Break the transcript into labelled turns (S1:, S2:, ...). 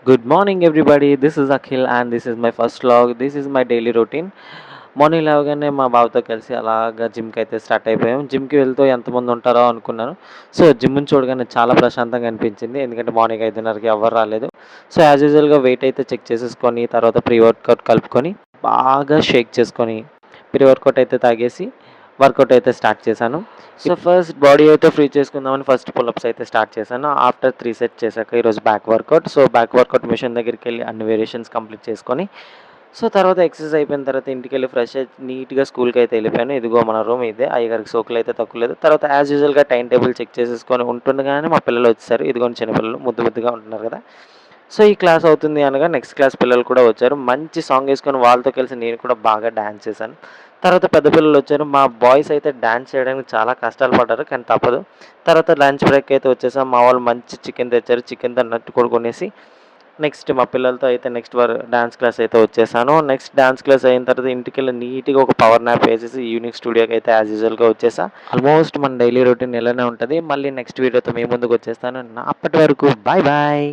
S1: Good morning, everybody. This is Akhil, and this is my first vlog. This is my daily routine. Morning లేవగానే మా బావతో కలిసి అలాగా జిమ్కి అయితే స్టార్ట్ అయిపోయాం. జిమ్కి వెళ్తూ ఎంతమంది ఉంటారో అనుకున్నాను. సో జిమ్ని చూడగానే చాలా ప్రశాంతంగా అనిపించింది. ఎందుకంటే మార్నింగ్ 5:30కి ఎవరు రాలేదు. సో యాజ్ యూజువల్గా వెయిట్ అయితే చెక్ చేసేసుకొని తర్వాత ప్రీ వర్కౌట్ కలుపుకొని బాగా షేక్ చేసుకొని ప్రీ వర్కౌట్ అయితే తాగేసి వర్కౌట్ అయితే స్టార్ట్ చేశాను. సో ఫస్ట్ బాడీ అయితే ఫ్రీ చేసుకుందామని ఫస్ట్ పుల్అప్స్ అయితే స్టార్ట్ చేశాను. ఆఫ్టర్ 3 సెట్స్ చేశాక ఈరోజు back workout. So back workout machine దగ్గరికి వెళ్ళి అన్ని వేరియేషన్స్ కంప్లీట్ చేసుకొని సో తర్వాత ఎక్సర్సైజ్ అయిపోయిన తర్వాత ఇంటికెళ్ళి ఫ్రెష్ అయ్యి నీట్‌గా స్కూల్‌కి అయితే వెళ్ళిపోయాను. ఇదిగో మన రూమ్ ఇదే. అయ్యగారికి సోకులు అయితే తక్కువ లేదు. తర్వాత యాజ్ యూజువల్‌గా టైమ్ టేబుల్ చెక్ చేసేసుకొని ఉంటుండగానే మా పిల్లలు వచ్చేసారు. ఇదిగోండి చిన్నపిల్లలు ముద్దు ముద్దుగా ఉంటున్నారు కదా! సో ఈ క్లాస్ అవుతుంది అనగా నెక్స్ట్ క్లాస్ పిల్లలు కూడా వచ్చారు. మంచి సాంగ్ యేసుకొని వాళ్ళతో కలిసి నేను కూడా బాగా డాన్స్ చేశాను. తర్వాత పెద్ద పిల్లలొచ్చారు. మా బాయ్స్ అయితే డాన్స్ చేయడానికి చాలా కష్టాలు పడ్డారు. కానీ తప్పదు. తర్వాత లంచ్ బ్రేక్ అయితే వచ్చేసాం. మా వాళ్ళు మంచి చికెన్ తెచ్చారు. చికెన్‌తో నట్టుకోడి కొనేసి నెక్స్ట్ మా పిల్లలతో అయితే నెక్స్ట్ డాన్స్ క్లాస్ అయితే వచ్చేసాను. నెక్స్ట్ డాన్స్ క్లాస్ అయిన తర్వాత ఇంటికెళ్ళి నీట్‌గా ఒక పవర్ న్యాప్ వేసేసి ఈవినింగ్ స్టూడియోకి అయితే యాజ్ యూజువల్‌గా వచ్చేసా. ఆల్మోస్ట్ మన డైలీ రొటీన్ ఇలానే ఉంటది. మళ్ళీ నెక్స్ట్ వీడియోతో మీ ముందుకు వచ్చేస్తాను. అప్పటి వరకు బాయ్ బాయ్.